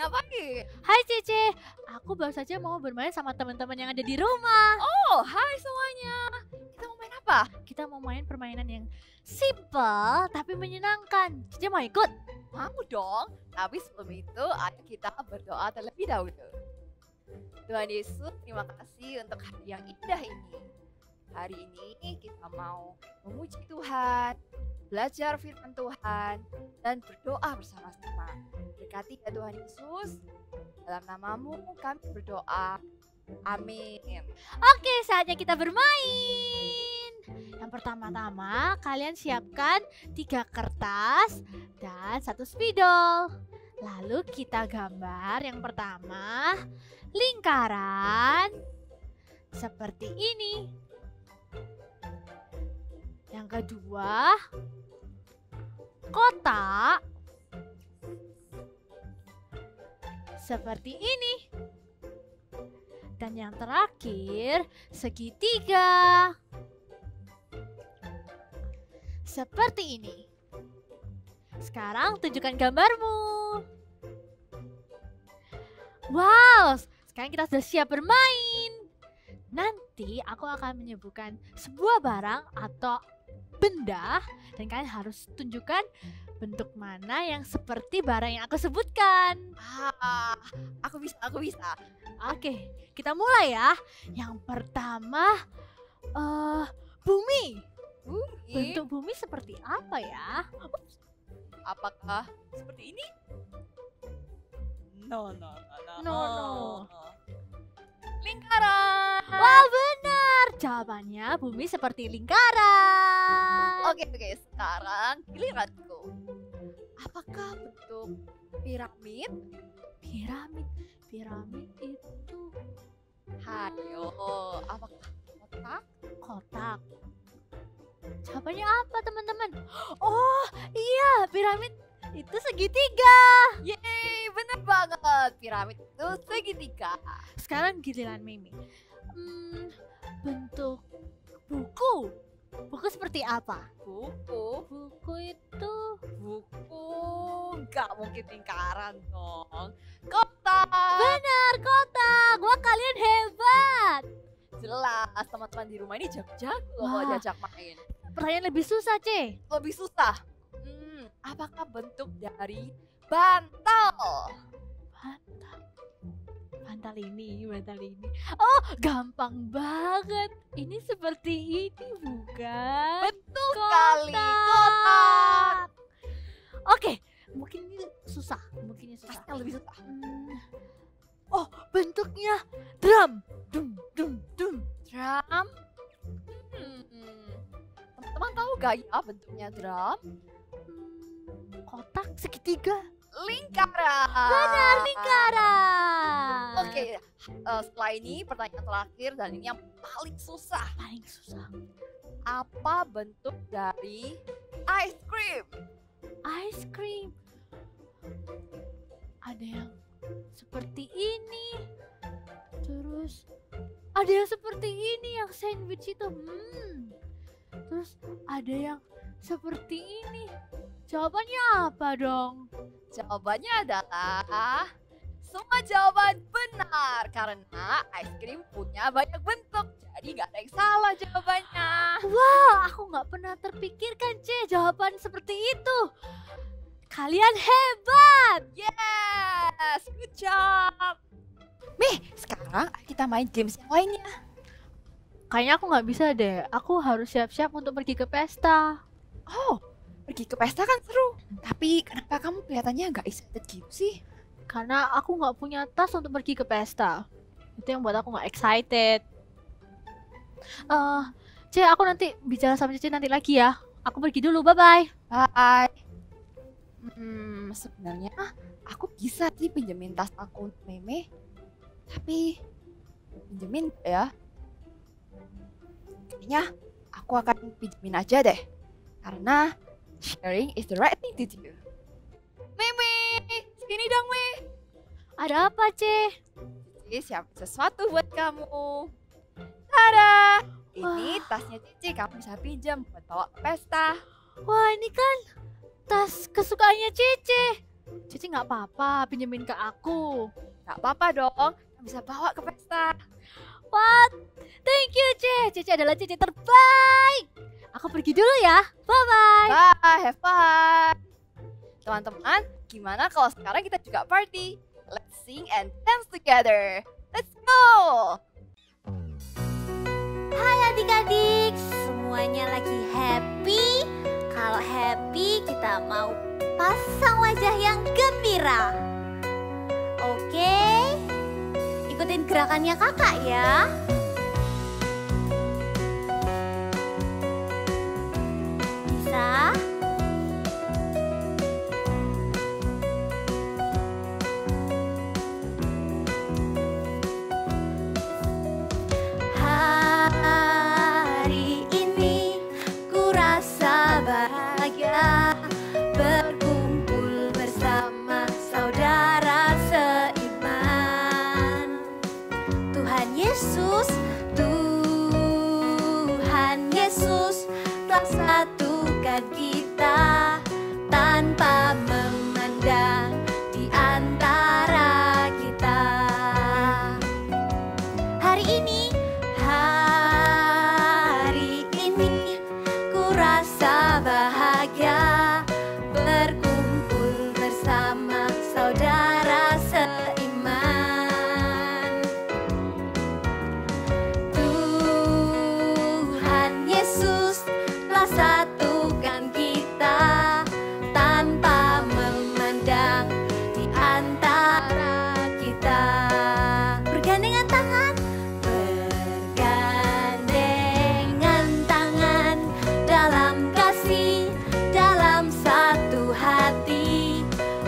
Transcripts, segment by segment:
ngapain? Hai Cece, aku baru saja mau bermain sama teman-teman yang ada di rumah. Oh, hai semuanya. Kita mau main apa? Kita mau main permainan yang simple tapi menyenangkan. Cece mau ikut? Mau dong. Tapi sebelum itu, ayo kita berdoa terlebih dahulu. Tuhan Yesus, terima kasih untuk hari yang indah ini. Hari ini kita mau memuji Tuhan, belajar firman Tuhan, dan berdoa bersama-sama. Berkati ya Tuhan Yesus, dalam namamu kami berdoa. Amin. Oke, saatnya kita bermain. Yang pertama-tama, kalian siapkan 3 kertas dan 1 spidol. Lalu kita gambar yang pertama lingkaran seperti ini. Yang kedua kotak seperti ini. Dan yang terakhir segitiga seperti ini. Sekarang tunjukkan gambarmu. Wow, sekarang kita sudah siap bermain. Nanti aku akan menyebutkan sebuah barang atau benda dan kalian harus tunjukkan bentuk mana yang seperti barang yang aku sebutkan. Aku bisa. Oke, kita mulai ya. Yang pertama, bumi. Bentuk bumi seperti apa ya? Apakah seperti ini? No. Lingkaran. Wah, benar. Jawabannya bumi seperti lingkaran. Oke, sekarang giliranku. Apakah bentuk piramid? Piramid itu Hayo, apakah kotak? kotak. Jawabannya apa, teman-teman? Oh, iya, piramid itu segitiga. Yeay, bener banget. Piramid itu segitiga. Sekarang giliran Mimi. Bentuk buku. Buku seperti apa? Buku nggak mungkin lingkaran dong. Kotak. Benar, kotak. Wah, kalian hebat. Jelas teman-teman di rumah ini jago-jago kalau Wah. diajak main. Pertanyaan lebih susah, Ce. Lebih susah. Apakah bentuk dari bantal? Bantal ini. Oh, gampang banget. Ini seperti ini, bukan? Betul sekali, kotak. Oke, mungkin ini susah. Pasti lebih susah. Oh, bentuknya drum. Dum. Drum. Teman-teman tahu gak ya bentuknya drum? Kotak segitiga. Lingkaran. Benar, lingkaran. Oke, setelah ini pertanyaan terakhir dan ini yang paling susah. Apa bentuk dari ice cream? Ice cream. Ada yang seperti ini. Terus ada yang seperti ini, yang sandwich itu. Terus ada yang seperti ini. Jawabannya apa dong? Jawabannya adalah semua jawaban benar karena ice cream punya banyak bentuk. Jadi gak ada yang salah jawabannya. Wah, aku nggak pernah terpikirkan, C, jawaban seperti itu. Kalian hebat. Yes, good job. Sekarang kita main games yang lainnya. Kayaknya aku nggak bisa deh. Aku harus siap-siap untuk pergi ke pesta. Oh, pergi ke pesta kan seru. Tapi kenapa kamu kelihatannya gak excited gitu sih? Karena aku nggak punya tas untuk pergi ke pesta. Itu yang buat aku nggak excited. C, aku nanti bicara sama Cici nanti lagi ya. Aku pergi dulu, bye-bye. Bye. Sebenarnya aku bisa sih pinjemin tas aku untuk Meme. Tapi pinjemin gak ya? Kayaknya aku akan pinjemin aja deh. Karena sharing is the right thing to do. Meme, sini dong Me. Ada apa, C? Cici siapin sesuatu buat kamu. Tada! Ini tasnya Cici, kamu bisa pinjam buat bawa ke pesta. Wah, ini kan tas kesukaannya Cici. Cici nggak apa-apa, pinjemin ke aku. Gak apa-apa dong, bisa bawa ke pesta. What? Thank you, Cici adalah Cici terbaik. Aku pergi dulu ya. Bye-bye. Bye, have fun. Teman-teman, gimana kalau sekarang kita juga party? Let's sing and dance together. Let's go! Hai adik-adik, semuanya lagi happy? Kalau happy kita mau pasang wajah yang gembira. Oke, ikutin gerakannya kakak ya. Bisa? Hari ini ku rasa bahagia berkumpul bersama saudara seiman. Tuhan Yesus telah satukan kita tanpa memandang di antara kita. Hari ini ku rasa bahagia berkumpul bersama saudara seiman. Tuhan Yesus telah satukan kita tanpa memandang di antara kita. Bergandengan tangan, dalam kasih, dalam satu hati,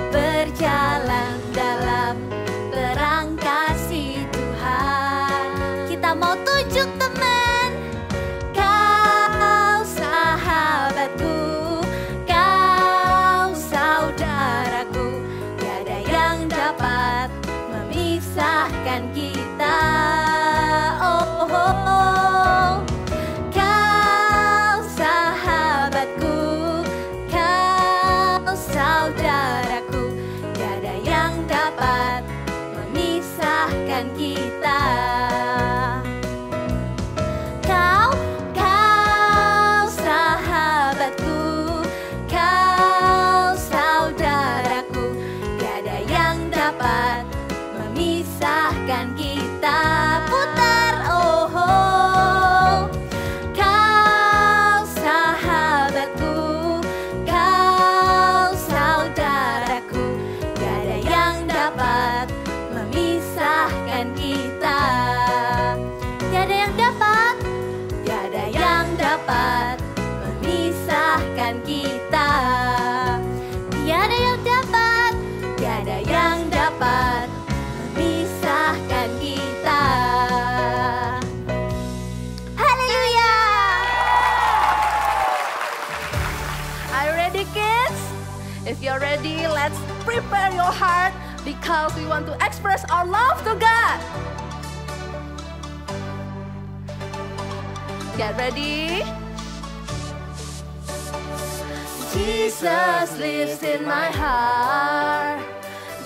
berjalan dalam terang kasih Tuhan. Kita mau tunjuk teman, kau sahabatku, kau saudaraku, tiada yang dapat memisahkan kita. Oh, oh, oh. Kau sahabatku, kau saudaraku, tiada yang dapat memisahkan kita. Kau sahabatku, kau saudaraku, tiada yang dapat memisahkan kita. Putar, oh, oh. Kau sahabatku, kau saudaraku, tiada yang dapat memisahkan kita. Tiada yang dapat memisahkan kita. Tiada yang dapat memisahkan kita. Haleluya! Are you ready, kids? If you're ready, let's prepare your heart because we want to express our love to God. Get ready? Jesus lives in my heart.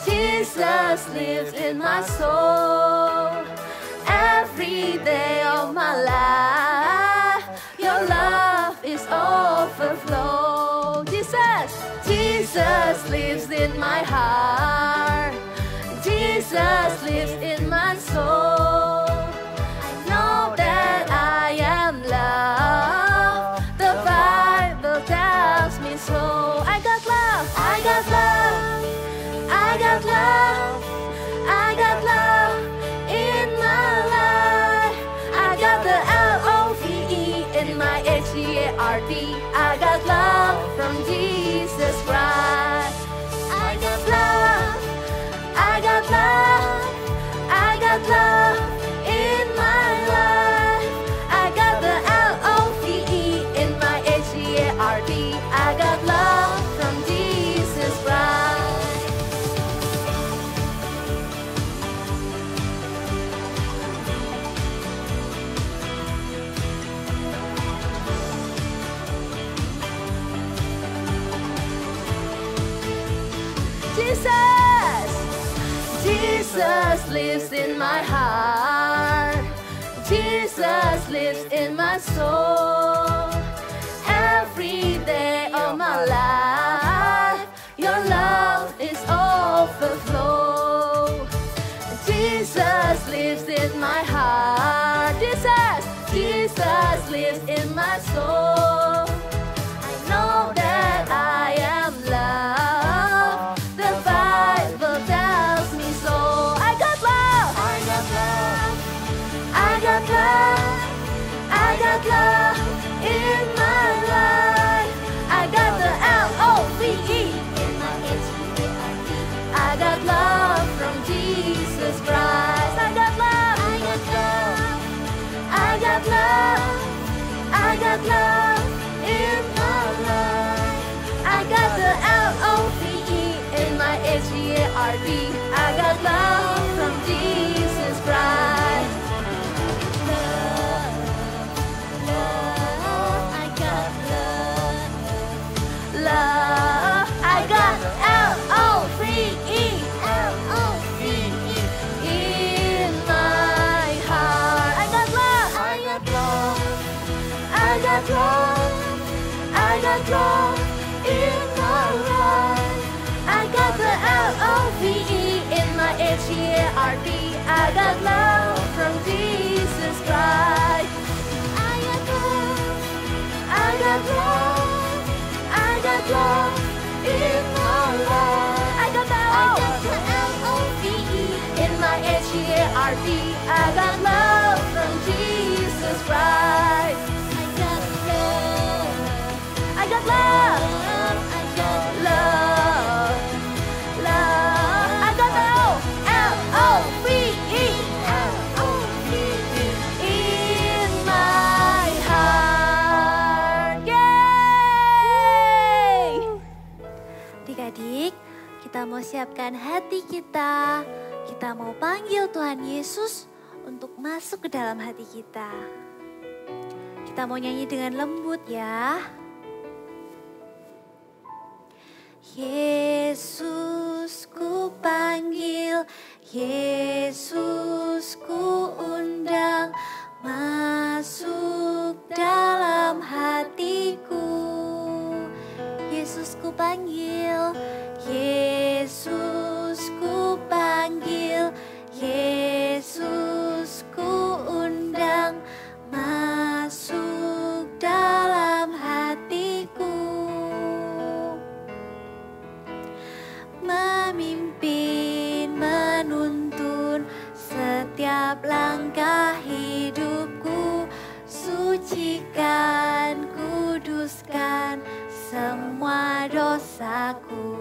Jesus lives in my soul. Every day of my life, your love is overflow. Jesus lives in my heart. Jesus lives in my soul. I know that I am loved. The Bible tells me so. I got love. I got love. I got love. I got love in my life. I got the LOVE in my HEART. I got love from Jesus Christ. I got love. I got love. I got love in my life. I got the LOVE in my HEART. I got love from Jesus Christ. Jesus. Jesus lives in my heart. Jesus lives in my soul. Every day of my life, your love is overflow. Jesus lives in my heart. Jesus lives in my soul. I know that I am loved. The Bible tells me so. I got love. I got love. I got love. I got love in my life. I got the L-O-V-E in my H-E-A-R-D. I got love from Jesus Christ. I got love. I got love. I got love. I got love in my life. I got the L-O-V-E in my H-E-A-R-D. I got love from Jesus Christ. Love, love, I got love, love. I got L-O-V-E, L-O-V-E in my heart. I got love, I got love, I got love, I got love in my life. I got the L-O-V-E in my H-E-A-R-D. I got love from Jesus Christ. I got love, I got love, I got love in my life. I got the L-O-V-E in my H-E-A-R-D. I got love from Jesus Christ. I got love, I got love, I got love, love. I got the L-O-V-E, L-O-V-E in my heart. Yay! Adik-adik, kita mau siapkan hati kita. Kita mau panggil Tuhan Yesus untuk masuk ke dalam hati kita. Kita mau nyanyi dengan lembut ya. Yesus ku panggil, Yesus ku undang, masuk dalam hatiku. Yesus ku panggil, Yesus ku panggil, Yesus ku undang, masuk dalam hatiku. Memimpin, menuntun setiap langkah hidupku, sucikan, kuduskan semua dosaku.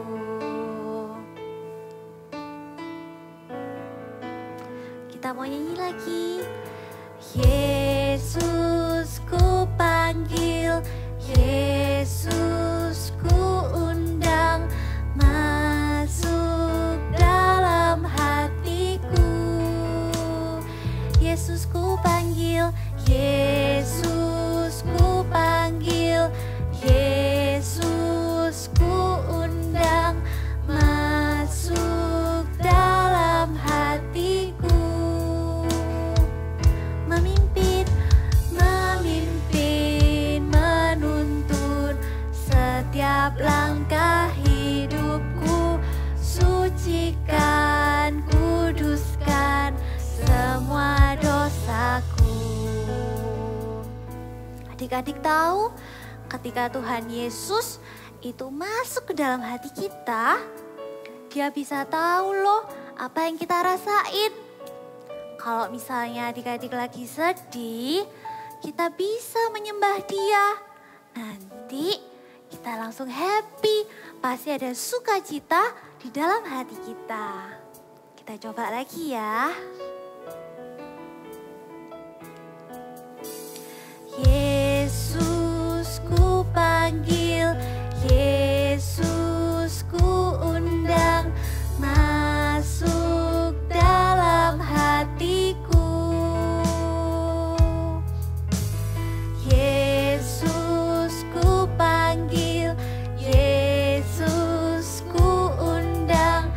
Kita mau nyanyi lagi. Yesus ku panggil, Yesus ku undang, masuk dalam hatiku. Yesus ku panggil, Yesus ku panggil, Yesus ku undang, masuk dalam hatiku. Memimpin, memimpin, menuntun setiap langkah hidupku, sucikan, kuduskan semua dosaku. Adik-adik tahu, ketika Tuhan Yesus itu masuk ke dalam hati kita, Dia bisa tahu loh apa yang kita rasain. Kalau misalnya adik-adik lagi sedih, kita bisa menyembah Dia. Nanti kita langsung happy, pasti ada sukacita di dalam hati kita. Kita coba lagi ya. Yesus ku panggil, Yesus ku undang, masuk dalam hatiku. Yesus ku panggil, Yesus ku undang,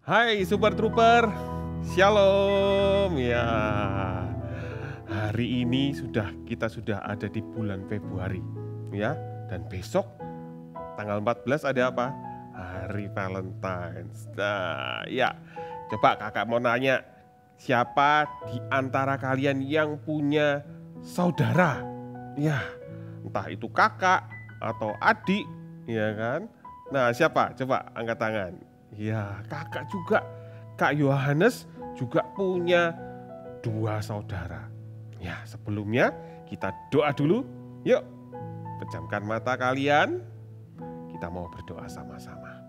Hai Super Trooper, Shalom ya. Hari ini kita sudah ada di bulan Februari ya. Dan besok tanggal 14 ada apa? Hari Valentine's. Nah ya, coba kakak mau nanya, siapa di antara kalian yang punya saudara? Ya, entah itu kakak atau adik, ya kan? Nah siapa? Coba angkat tangan. Ya, kakak juga, Kak Yohanes juga punya 2 saudara. Ya, sebelumnya kita doa dulu. Yuk, pejamkan mata kalian. Kita mau berdoa sama-sama.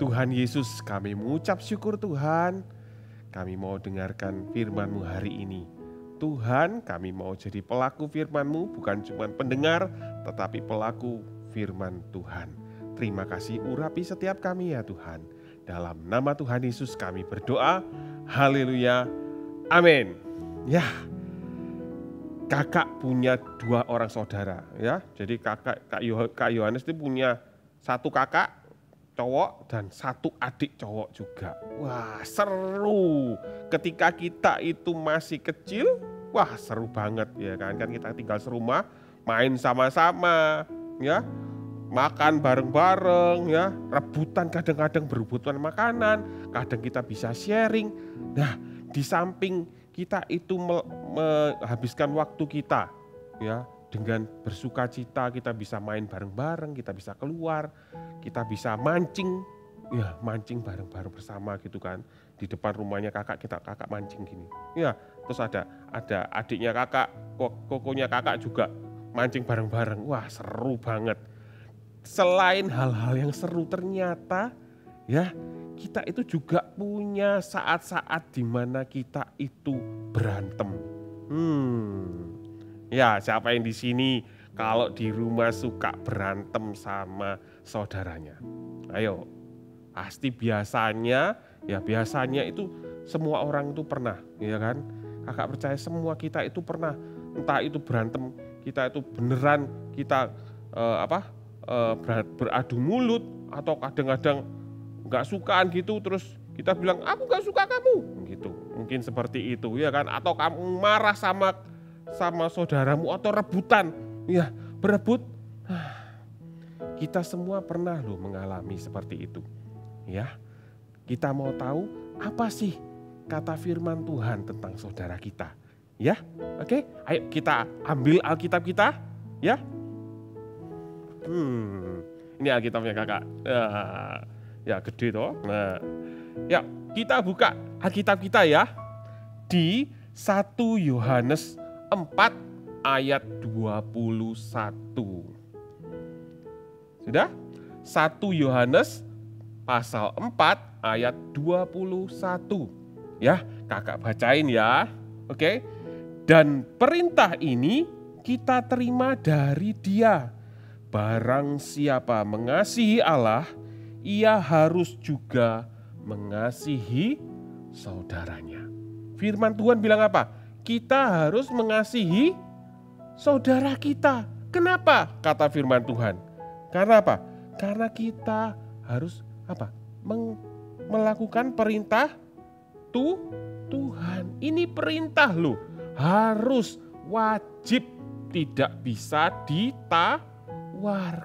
Tuhan Yesus, kami mengucap syukur Tuhan. Kami mau dengarkan firman-Mu hari ini. Tuhan, kami mau jadi pelaku firman-Mu, bukan cuma pendengar, tetapi pelaku firman Tuhan. Terima kasih urapi setiap kami ya Tuhan. Dalam nama Tuhan Yesus kami berdoa. Haleluya. Amin. Ya, kakak punya 2 orang saudara ya. Jadi Kak Yohanes itu punya 1 kakak cowok dan 1 adik cowok juga. Wah, seru. Ketika kita itu masih kecil, wah seru banget ya kan. Kan kita tinggal serumah, main sama-sama ya. Makan bareng-bareng ya, rebutan, kadang-kadang berebutan makanan, kadang kita bisa sharing. Nah, di samping kita itu menghabiskan waktu kita ya dengan bersuka cita, kita bisa main bareng-bareng, kita bisa keluar, kita bisa mancing, ya mancing bareng-bareng bersama gitu kan. Di depan rumahnya kakak mancing gini. Ya, terus ada adiknya kakak, kokonya kakak juga mancing bareng-bareng. Wah, seru banget. Selain hal-hal yang seru ternyata ya kita itu juga punya saat-saat di mana kita itu berantem. Ya siapa yang di sini kalau di rumah suka berantem sama saudaranya? Ayo, pasti biasanya itu semua orang itu pernah, ya kan? Kakak percaya semua kita itu pernah, entah itu berantem, kita itu beneran kita beradu mulut atau kadang-kadang nggak sukaan gitu terus kita bilang aku nggak suka kamu gitu, mungkin seperti itu ya kan, atau kamu marah sama saudaramu atau rebutan ya berebut. Kita semua pernah loh mengalami seperti itu ya. Kita mau tahu apa sih kata firman Tuhan tentang saudara kita ya. Oke, ayo kita ambil Alkitab kita ya. Ini Alkitabnya kakak. Ya gede toh. Nah, ya kita buka Alkitab kita ya di 1 Yohanes 4 ayat 21. Sudah? 1 Yohanes pasal 4 ayat 21. Ya, kakak bacain ya. Oke. Dan perintah ini kita terima dari Dia. Barang siapa mengasihi Allah, ia harus juga mengasihi saudaranya. Firman Tuhan bilang apa? Kita harus mengasihi saudara kita. Kenapa? Kata firman Tuhan. Karena apa? Karena kita harus apa? Melakukan perintah Tuhan. Ini perintah loh. Harus, wajib, tidak bisa ditawar.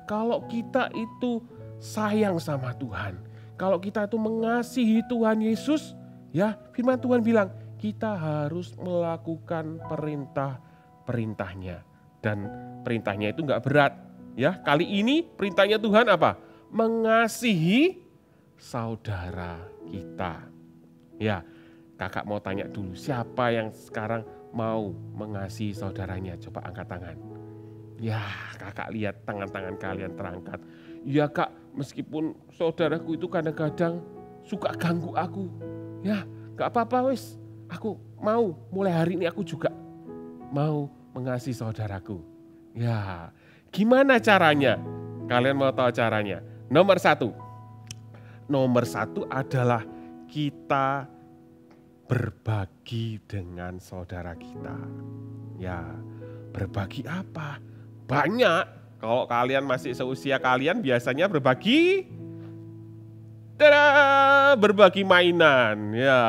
Kalau kita itu sayang sama Tuhan, kalau kita itu mengasihi Tuhan Yesus, ya firman Tuhan bilang kita harus melakukan perintah-perintahnya. Dan perintahnya itu enggak berat. Ya, kali ini perintahnya Tuhan apa? Mengasihi saudara kita. Ya, kakak mau tanya dulu, siapa yang sekarang mau mengasihi saudaranya? Coba angkat tangan. Ya, kakak lihat tangan-tangan kalian terangkat. Ya kak, meskipun saudaraku itu kadang-kadang suka ganggu aku. Ya, gak apa-apa wis. Aku mau, mulai hari ini aku juga mau mengasihi saudaraku. Ya, gimana caranya? Kalian mau tahu caranya? Nomor satu adalah kita berbagi dengan saudara kita. Ya, berbagi apa? Banyak. Kalau kalian masih seusia kalian biasanya berbagi tada, berbagi mainan. Ya,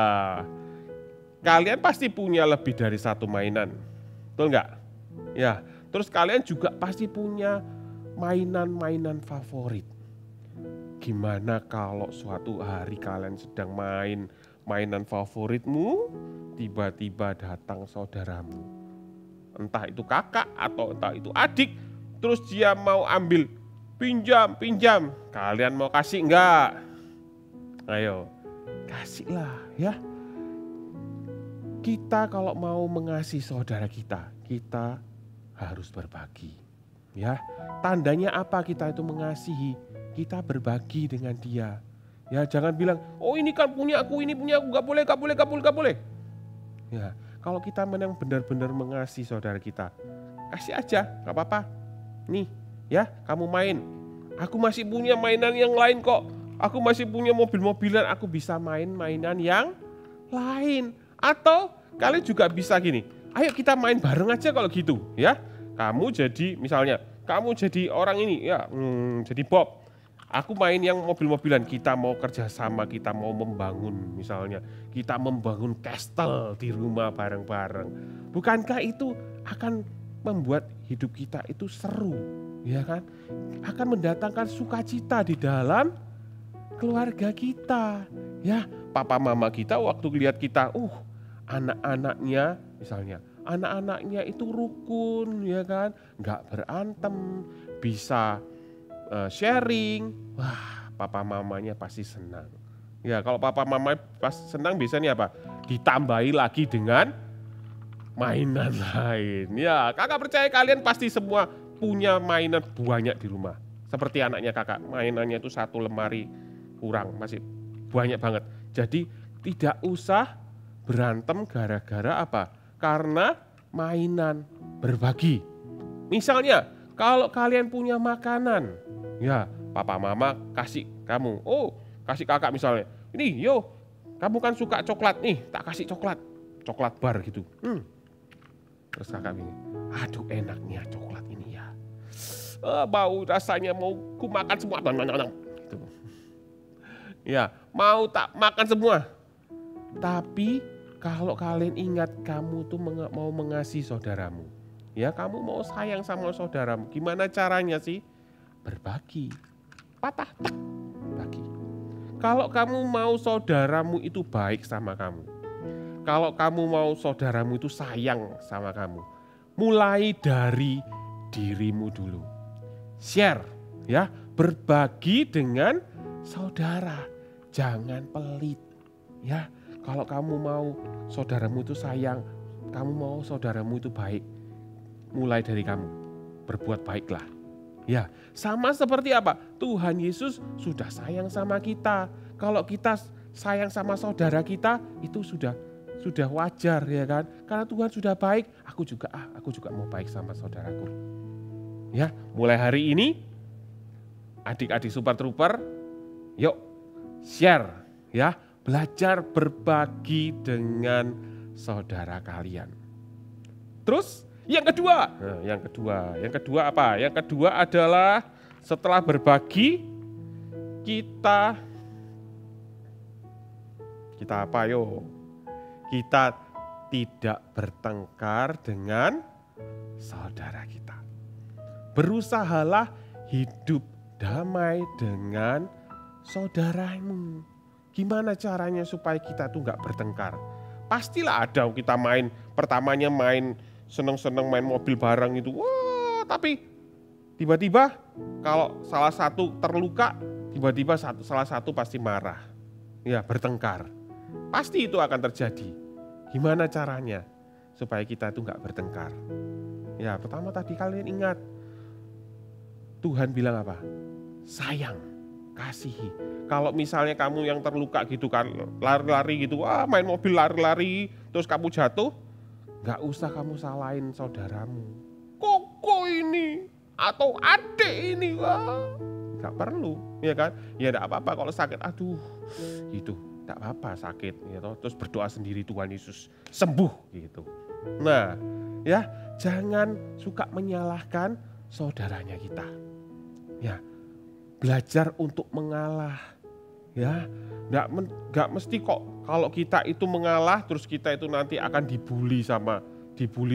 kalian pasti punya lebih dari satu mainan, betul nggak? Ya, terus kalian juga pasti punya mainan-mainan favorit. Gimana kalau suatu hari kalian sedang main mainan favoritmu, tiba-tiba datang saudaramu, entah itu kakak atau entah itu adik, terus dia mau ambil, pinjam, kalian mau kasih enggak? Ayo, kasihlah ya. Kita kalau mau mengasihi saudara kita, kita harus berbagi. Ya, tandanya apa kita itu mengasihi? Kita berbagi dengan dia. Ya, jangan bilang, oh ini kan punya aku, gak boleh. Ya, kalau kita memang benar-benar mengasihi saudara kita, kasih aja, gak apa-apa. Nih, ya, kamu main. Aku masih punya mainan yang lain kok. Aku masih punya mobil-mobilan, aku bisa main mainan yang lain. Atau kalian juga bisa gini, ayo kita main bareng aja kalau gitu, ya. Kamu jadi, misalnya, kamu jadi orang ini, ya, jadi Bob. Aku main yang mobil-mobilan, kita mau kerjasama, kita mau membangun, misalnya, kita membangun castle di rumah bareng-bareng. Bukankah itu akan membuat hidup kita itu seru, ya kan? Akan mendatangkan sukacita di dalam keluarga kita. Ya, papa mama kita waktu lihat kita, anak-anaknya misalnya, anak-anaknya itu rukun, ya kan? Nggak berantem, bisa sharing. Wah, papa mamanya pasti senang. Ya, kalau papa mama pas senang biasanya apa? Ditambahi lagi dengan mainan lain. Ya, kakak percaya kalian pasti semua punya mainan banyak di rumah. Seperti anaknya kakak, mainannya itu 1 lemari kurang, masih banyak banget. Jadi tidak usah berantem gara-gara apa? Karena mainan, berbagi. Misalnya, kalau kalian punya makanan, ya papa mama kasih kamu, kasih kakak misalnya, ini yo, kamu kan suka coklat nih, tak kasih coklat bar gitu. Terus kakak bilang, aduh enaknya coklat ini ya. Bau rasanya mau ku makan semua. Gitu. Ya, mau tak makan semua. Tapi kalau kalian ingat kamu tuh mau mengasihi saudaramu. Ya, kamu mau sayang sama saudaramu. Gimana caranya sih? Berbagi. Patah, tak, bagi. Kalau kamu mau saudaramu itu baik sama kamu. Kalau kamu mau saudaramu itu sayang sama kamu. Mulai dari dirimu dulu. Share, ya, berbagi dengan saudara. Jangan pelit, ya. Kalau kamu mau saudaramu itu sayang, kamu mau saudaramu itu baik, mulai dari kamu, berbuat baiklah. Ya, sama seperti apa? Tuhan Yesus sudah sayang sama kita. Kalau kita sayang sama saudara kita, itu sudah wajar, ya kan? Karena Tuhan sudah baik, aku juga mau baik sama saudaraku. Ya, mulai hari ini, adik-adik Super Trooper, yuk share, ya. Belajar berbagi dengan saudara kalian. Terus yang kedua apa? Yang kedua adalah setelah berbagi kita apa yo? Kita tidak bertengkar dengan saudara kita. Berusahalah hidup damai dengan saudaramu. Gimana caranya supaya kita tuh gak bertengkar? Pastilah ada kita pertamanya main seneng-seneng main mobil bareng itu. Wah, tapi tiba-tiba kalau salah satu terluka, tiba-tiba salah satu pasti marah. Ya, bertengkar. Pasti itu akan terjadi. Gimana caranya supaya kita tuh gak bertengkar? Ya, pertama tadi kalian ingat. Tuhan bilang apa? Sayang, kasihi. Kalau misalnya kamu yang terluka gitu kan, lari-lari gitu, main mobil lari-lari, terus kamu jatuh, gak usah kamu salahin saudaramu. Koko ini, atau adik ini, gak perlu, ya kan? Ya gak apa-apa kalau sakit, aduh, gitu, gak apa-apa sakit, gitu. Terus berdoa sendiri Tuhan Yesus sembuh, gitu. Nah, ya jangan suka menyalahkan saudaranya kita. Ya, belajar untuk mengalah. Ya, nggak mesti kok kalau kita itu mengalah terus kita itu nanti akan dibully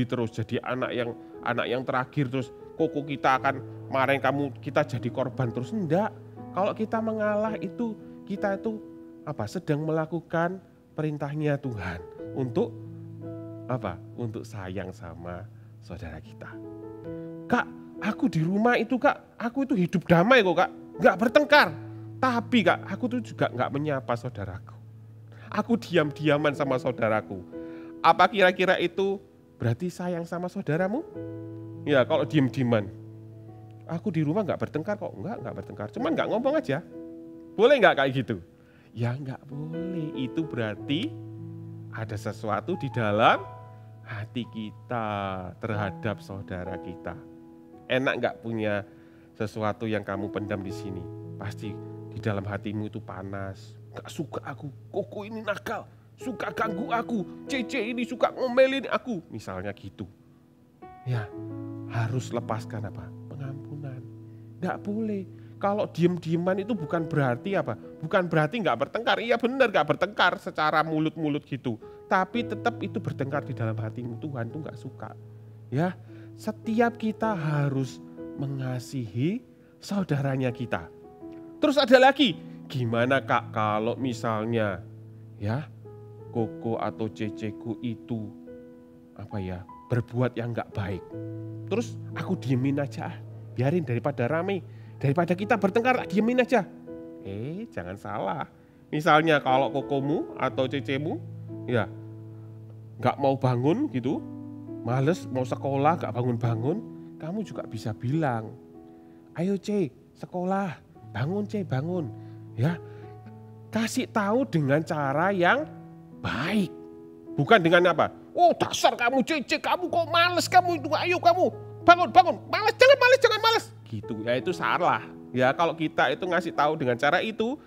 terus jadi anak yang terakhir terus koko kita akan marahin kamu, kita jadi korban terus. Enggak. Kalau kita mengalah itu kita itu sedang melakukan perintahnya Tuhan untuk untuk sayang sama saudara kita. Kak, aku di rumah itu Kak, aku itu hidup damai kok Kak, nggak bertengkar. Tapi Kak, aku tuh juga nggak menyapa saudaraku. Aku diam-diaman sama saudaraku. Apa kira-kira itu berarti sayang sama saudaramu? Ya kalau diem-dieman. Aku di rumah nggak bertengkar kok, nggak bertengkar. Cuman nggak ngomong aja. Boleh nggak kayak gitu? Ya nggak boleh. Itu berarti ada sesuatu di dalam hati kita terhadap saudara kita. Enak nggak punya sesuatu yang kamu pendam di sini? Pasti di dalam hatimu itu panas. Gak suka aku, koko ini nakal, suka ganggu aku, Cece ini suka ngomelin aku. Misalnya gitu. Ya harus lepaskan pengampunan. Gak boleh. Kalau diem-dieman itu bukan berarti bukan berarti gak bertengkar. Iya benar gak bertengkar secara mulut-mulut gitu. Tapi tetap itu bertengkar di dalam hatimu. Tuhan tuh gak suka. Ya, setiap kita harus mengasihi saudaranya kita. Terus ada lagi, gimana Kak kalau misalnya Koko atau Ceceku itu berbuat yang gak baik. Terus aku diemin aja, biarin daripada rame, daripada kita bertengkar, diemin aja. Jangan salah. Misalnya kalau Kokomu atau Cecemu gak mau bangun gitu, males mau sekolah gak bangun-bangun, kamu juga bisa bilang, ayo C, sekolah, bangun C, bangun. Ya, kasih tahu dengan cara yang baik. Bukan dengan oh dasar kamu Cece, kamu kok males kamu itu, ayo kamu bangun, jangan males. Gitu, ya itu salah. Ya kalau kita itu ngasih tahu dengan cara itu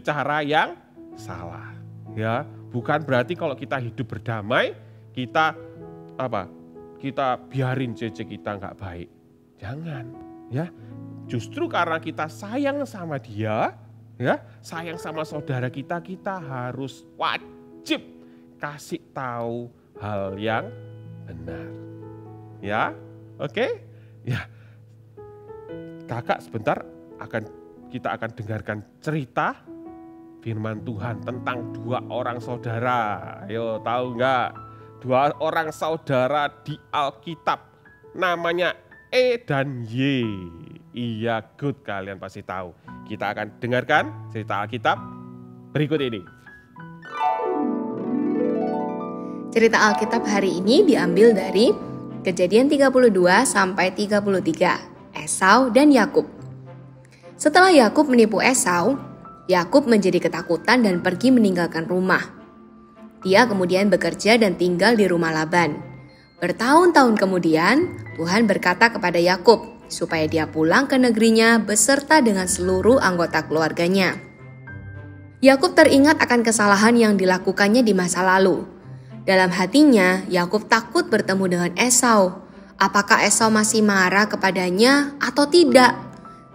cara yang salah. Ya, bukan berarti kalau kita hidup berdamai, kita kita biarin Cece kita nggak baik. Jangan, ya. Justru karena kita sayang sama dia, sayang sama saudara kita, kita harus wajib kasih tahu hal yang benar. Ya, oke? Ya, kakak sebentar kita akan dengarkan cerita firman Tuhan tentang 2 orang saudara. Ayo tahu nggak? 2 orang saudara di Alkitab namanya E dan Y. Iya, good, kalian pasti tahu. Kita akan dengarkan cerita Alkitab berikut ini. Cerita Alkitab hari ini diambil dari Kejadian 32 sampai 33, Esau dan Yakub. Setelah Yakub menipu Esau, Yakub menjadi ketakutan dan pergi meninggalkan rumah. Dia kemudian bekerja dan tinggal di rumah Laban. Bertahun-tahun kemudian, Tuhan berkata kepada Yakub supaya dia pulang ke negerinya beserta dengan seluruh anggota keluarganya. Yakub teringat akan kesalahan yang dilakukannya di masa lalu. Dalam hatinya, Yakub takut bertemu dengan Esau. Apakah Esau masih marah kepadanya atau tidak?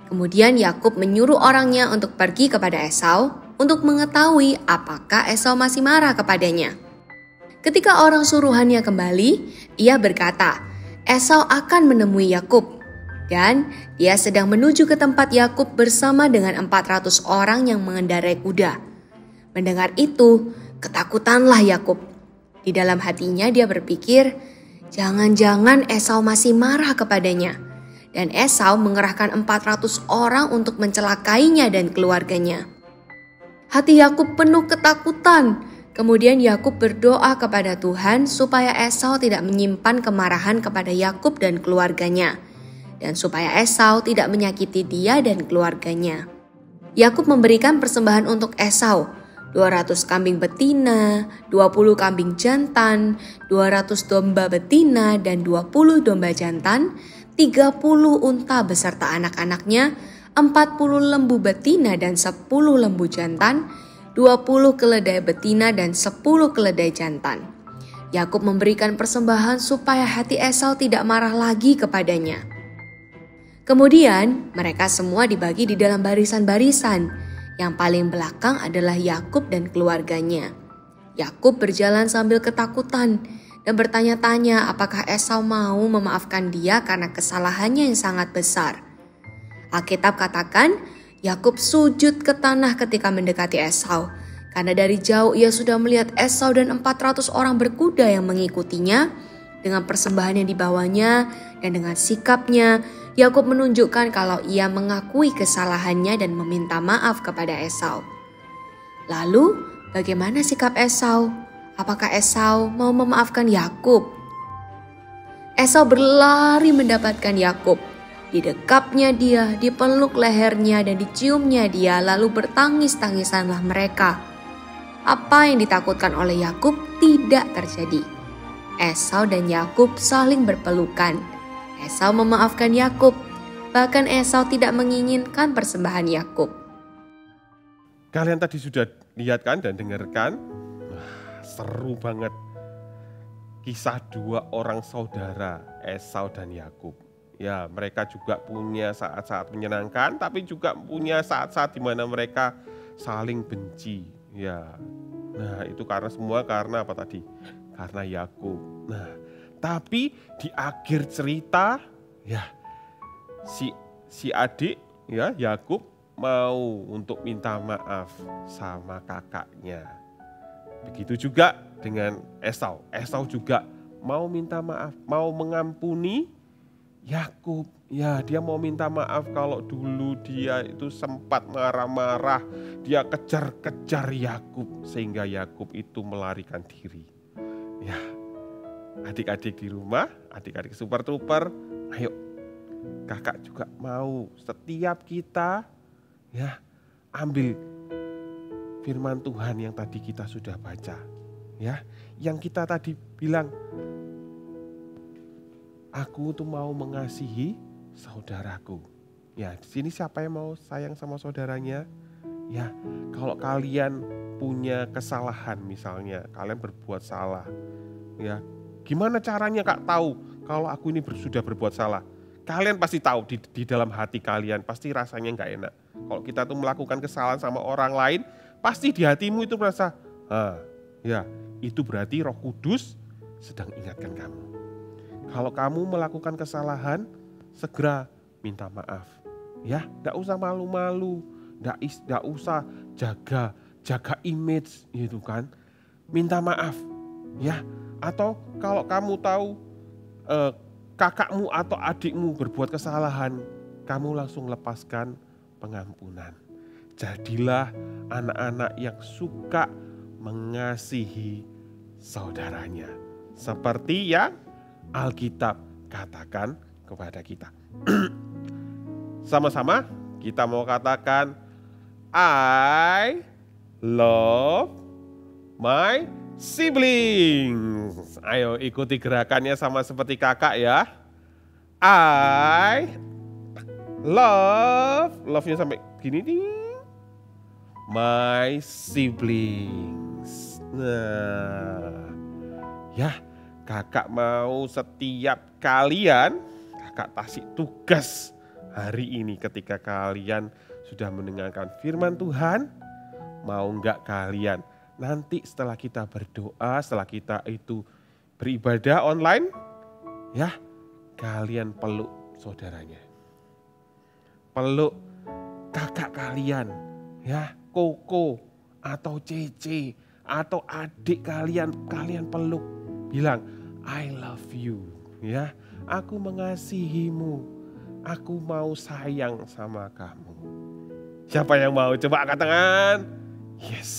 Kemudian Yakub menyuruh orangnya untuk pergi kepada Esau untuk mengetahui apakah Esau masih marah kepadanya. Ketika orang suruhannya kembali, ia berkata, Esau akan menemui Yakub. Dan dia sedang menuju ke tempat Yakub bersama dengan 400 orang yang mengendarai kuda. Mendengar itu, ketakutanlah Yakub. Di dalam hatinya dia berpikir, jangan-jangan Esau masih marah kepadanya. Dan Esau mengerahkan 400 orang untuk mencelakainya dan keluarganya. Hati Yakub penuh ketakutan. Kemudian Yakub berdoa kepada Tuhan supaya Esau tidak menyimpan kemarahan kepada Yakub dan keluarganya, dan supaya Esau tidak menyakiti dia dan keluarganya. Yakub memberikan persembahan untuk Esau, 200 kambing betina, 20 kambing jantan, 200 domba betina dan 20 domba jantan, 30 unta beserta anak-anaknya, 40 lembu betina dan 10 lembu jantan, 20 keledai betina dan 10 keledai jantan. Yakub memberikan persembahan supaya hati Esau tidak marah lagi kepadanya. Kemudian mereka semua dibagi di dalam barisan-barisan. Yang paling belakang adalah Yakub dan keluarganya. Yakub berjalan sambil ketakutan dan bertanya-tanya apakah Esau mau memaafkan dia karena kesalahannya yang sangat besar. Alkitab katakan Yakub sujud ke tanah ketika mendekati Esau, karena dari jauh ia sudah melihat Esau dan 400 orang berkuda yang mengikutinya. Dengan persembahan yang dibawanya dan dengan sikapnya, Yakub menunjukkan kalau ia mengakui kesalahannya dan meminta maaf kepada Esau. Lalu, bagaimana sikap Esau? Apakah Esau mau memaafkan Yakub? Esau berlari mendapatkan Yakub. Didekapnya dia, dipeluk lehernya dan diciumnya dia, lalu bertangis-tangisanlah mereka. Apa yang ditakutkan oleh Yakub tidak terjadi. Esau dan Yakub saling berpelukan. Esau memaafkan Yakub. Bahkan Esau tidak menginginkan persembahan Yakub. Kalian tadi sudah lihat kan dan dengarkan? Seru banget. Kisah dua orang saudara, Esau dan Yakub. Ya, mereka juga punya saat-saat menyenangkan, tapi juga punya saat-saat di mana mereka saling benci. Ya, nah itu semua karena apa tadi? Karena Yakub. Nah, tapi di akhir cerita, ya si adik, ya Yakub mau untuk minta maaf sama kakaknya. Begitu juga dengan Esau. Esau juga mau minta maaf, mau mengampuni Yakub. Ya, dia mau minta maaf kalau dulu dia itu sempat marah-marah. Dia kejar-kejar Yakub sehingga Yakub itu melarikan diri. Ya, adik-adik di rumah, adik-adik super trooper, ayo kakak juga mau setiap kita ya ambil firman Tuhan yang tadi kita sudah baca. Ya, yang kita tadi bilang, aku tuh mau mengasihi saudaraku. Ya, di sini siapa yang mau sayang sama saudaranya? Ya, kalau kalian punya kesalahan misalnya, kalian berbuat salah. Ya, gimana caranya Kak tahu kalau aku ini sudah berbuat salah? Kalian pasti tahu di dalam hati kalian pasti rasanya nggak enak. Kalau kita tuh melakukan kesalahan sama orang lain, pasti di hatimu itu merasa, ya itu berarti Roh Kudus sedang ingatkan kamu. Kalau kamu melakukan kesalahan, segera minta maaf. Ya, enggak usah malu-malu, enggak usah jaga image gitu kan. Minta maaf, ya. Atau kalau kamu tahu kakakmu atau adikmu berbuat kesalahan, kamu langsung lepaskan pengampunan. Jadilah anak-anak yang suka mengasihi saudaranya. Seperti yang Alkitab katakan kepada kita. Sama-sama kita mau katakan, I love my siblings. Ayo ikuti gerakannya sama seperti kakak ya. I love-nya sampai gini nih. My siblings. Nah, ya kakak mau setiap kalian, kakak kasih tugas hari ini ketika kalian sudah mendengarkan firman Tuhan, mau enggak kalian nanti setelah kita berdoa, setelah kita itu beribadah online, ya kalian peluk saudaranya. Peluk kakak kalian, ya Koko atau Cece atau adik kalian peluk. Bilang, I love you, ya. Aku mengasihimu. Aku mau sayang sama kamu. Siapa yang mau? Coba angkat tangan. Yes,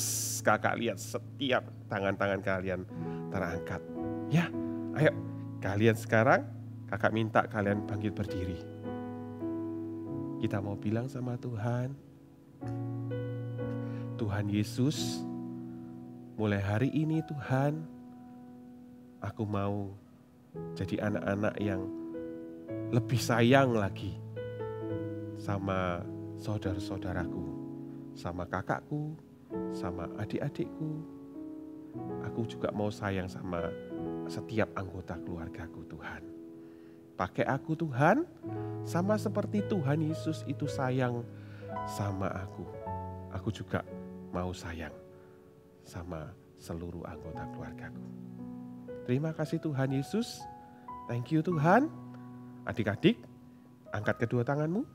kakak lihat setiap tangan-tangan kalian terangkat. Ya, ayo kalian sekarang, kakak minta kalian bangkit berdiri. Kita mau bilang sama Tuhan, Tuhan Yesus, mulai hari ini Tuhan, aku mau jadi anak-anak yang lebih sayang lagi sama saudara-saudaraku, sama kakakku, sama adik-adikku. Aku juga mau sayang sama setiap anggota keluargaku Tuhan. Pakai aku Tuhan, sama seperti Tuhan Yesus itu sayang sama aku. Aku juga mau sayang sama seluruh anggota keluargaku. Terima kasih Tuhan Yesus. Thank you Tuhan. Adik-adik, angkat kedua tanganmu.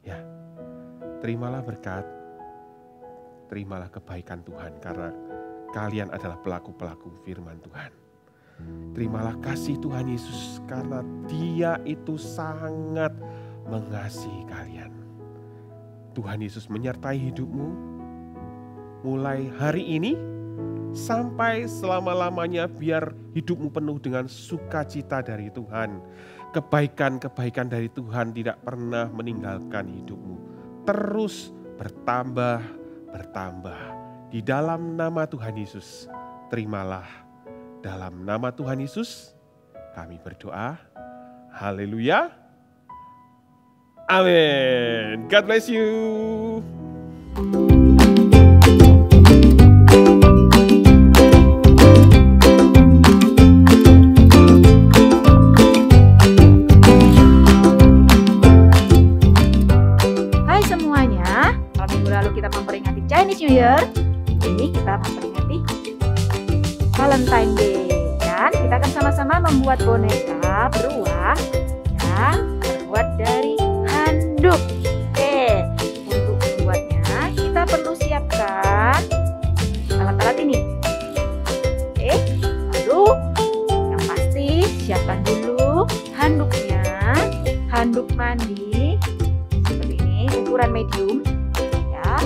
Ya, terimalah berkat. Terimalah kebaikan Tuhan karena kalian adalah pelaku-pelaku firman Tuhan. Terimalah kasih Tuhan Yesus karena Dia itu sangat mengasihi kalian. Tuhan Yesus menyertai hidupmu mulai hari ini sampai selama-lamanya, biar hidupmu penuh dengan sukacita dari Tuhan. Kebaikan-kebaikan dari Tuhan tidak pernah meninggalkan hidupmu. Terus bertambah. Di dalam nama Tuhan Yesus, terimalah. Dalam nama Tuhan Yesus, kami berdoa. Haleluya. Amin. God bless you. Hai semuanya, kalau minggu lalu kita memperingati Chinese New Year, ini kita memperingati Valentine Day. Dan kita akan sama-sama membuat boneka beruang yang terbuat dari handuk. Oke, untuk membuatnya kita perlu siapkan alat-alat ini. Oke, lalu yang pasti siapkan dulu handuknya, handuk mandi seperti ini, ukuran medium ya.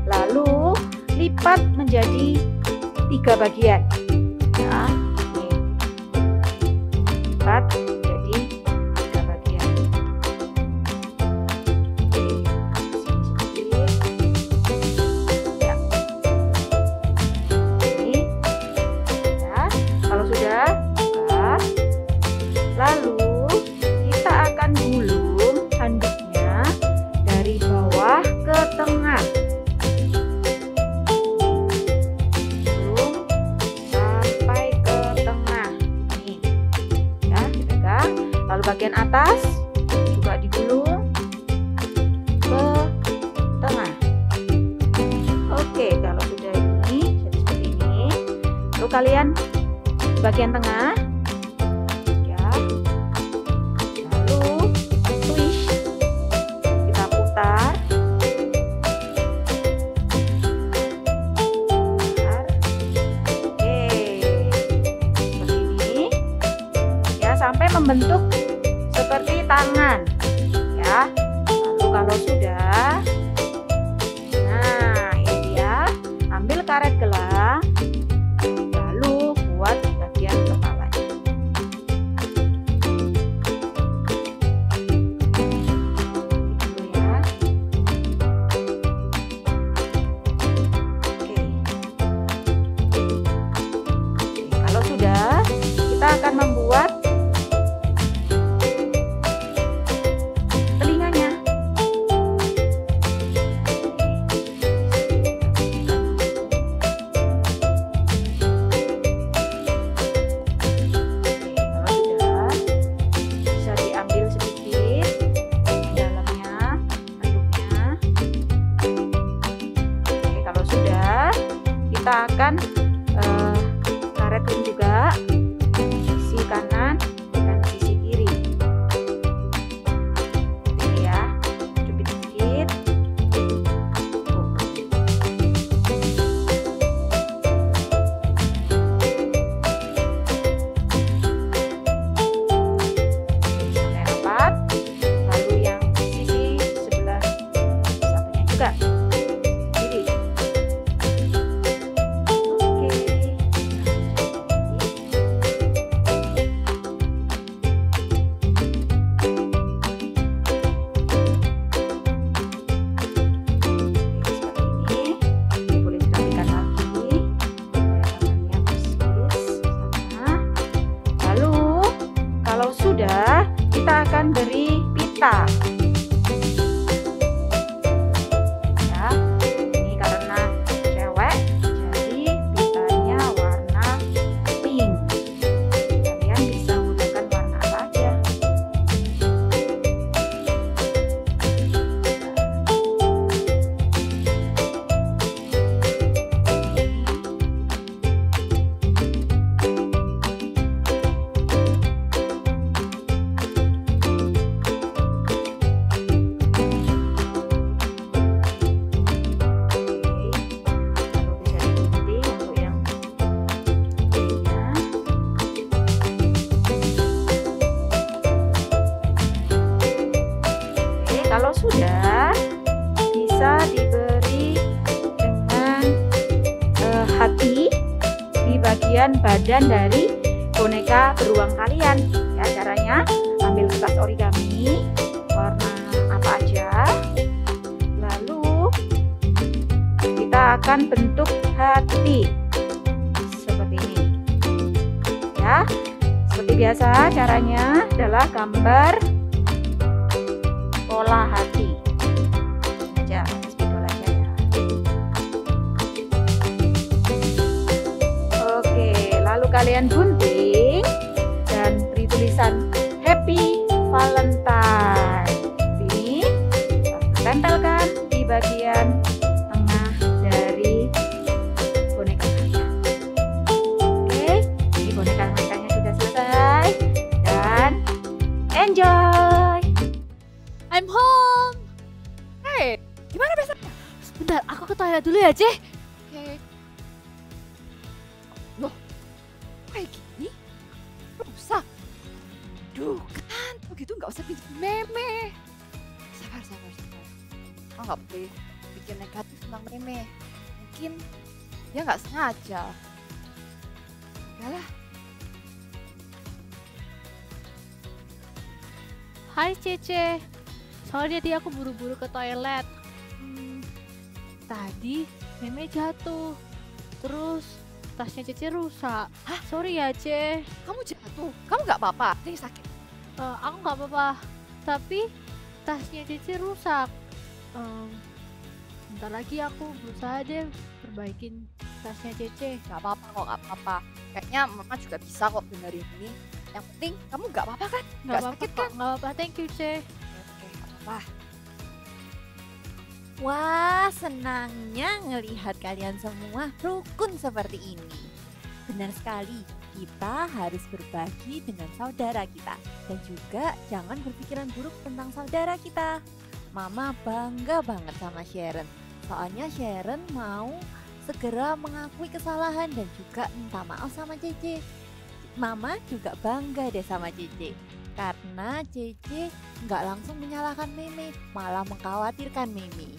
Lalu lipat menjadi 3 bagian ya. Ini. Lipat menjadi 3 bagian. Ya. Ini ya. Kalau sudah buka, lalu kita akan gulung handuknya dari bawah ke tengah. Gulung sampai ke tengah. Nih. Ya, dipegang. Lalu bagian atas juga digulung ke tengah. Oke, kalau sudah ini jadi seperti ini. Lalu kalian bagian tengah ya. Lalu twist, kita putar. Oke, seperti ini ya, sampai membentuk seperti tangan ya. Lalu kalau sudah, nah ini dia, ambil karet gelang, lalu buat bagian kepalanya. Gitu ya. Oke. Kalau sudah, kita akan membuat telinganya. Kalau sudah, bisa diambil sedikit dalamnya, handuknya. Oke, kalau sudah, kita akan karetin juga sisi kanan dan sisi kiri. Ini ya, cubit sedikit. Sampai rapat. Lalu yang sisi sebelah satunya juga kiri. Oke. badan dari boneka beruang kalian. Ya, caranya ambil kertas origami warna apa aja, lalu kita akan bentuk hati seperti ini. Ya, seperti biasa caranya adalah gambar pola hati. Aja, spidol aja ya. Oke, lalu kalian gunting dan beri tulisan Happy Valentine. Ini tempelkan di bagian tengah dari boneka kalian. Oke, ini boneka-bonekanya sudah selesai dan enjoy. I'm home. Hei, gimana besoknya? Sebentar, aku ke toilet dulu ya, Ceh. Oke. Loh, kayak gini? Rusak? Duh, kan begitu nggak usah bikin meme. Sabar. Oh, nggak boleh bikin negatif tentang meme. Mungkin dia nggak sengaja. Udahlah. Hai Cece, soalnya tadi aku buru-buru ke toilet. Tadi meme jatuh, terus tasnya Cece rusak. Hah? Sorry ya Ce. Kamu jatuh? Kamu nggak apa-apa? Ini sakit? Aku nggak apa-apa, tapi tasnya Cece rusak. Bentar lagi aku berusaha deh perbaikin tasnya Cece. Nggak apa-apa kok, nggak apa-apa. Kayaknya Mama juga bisa kok benerin ini. Yang penting kamu nggak apa-apa kan? Nggak sakit kan? Nggak apa-apa, thank you Ce. Oke, nggak apa-apa. Wah, senangnya ngelihat kalian semua rukun seperti ini. Benar sekali, kita harus berbagi dengan saudara kita. Dan juga jangan berpikiran buruk tentang saudara kita. Mama bangga banget sama Sharon. Soalnya Sharon mau segera mengakui kesalahan dan juga minta maaf sama Cece. Mama juga bangga deh sama Cece. Karena Cece nggak langsung menyalahkan Meme, malah mengkhawatirkan Meme.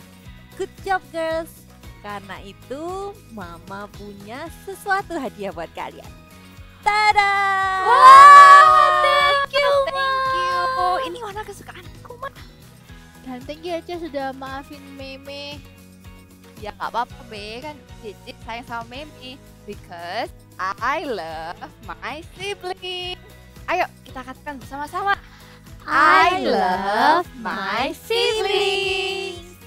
Good job girls. Karena itu Mama punya sesuatu hadiah buat kalian. Tada! Wah, thank you. Ini warna kesukaanku, Ma. Dan thank you ya Ce sudah maafin Meme. Ya nggak apa-apa, Be. Kan Cici sayang sama Meme. Because I love my sibling. Ayo kita katakan bersama-sama. I love my siblings.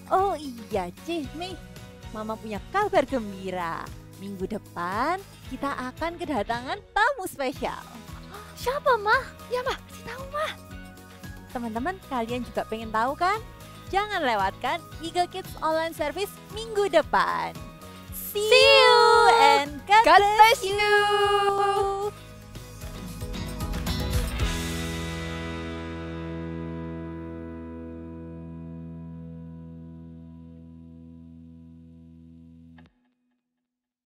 Oh iya Mei, Mama punya kabar gembira. Minggu depan kita akan kedatangan tamu spesial. Siapa mah? Ya, Ma, kasih tahu, Ma. Teman-teman, kalian juga pengen tahu kan? Jangan lewatkan Eagle Kids Online Service minggu depan. See you and God bless you.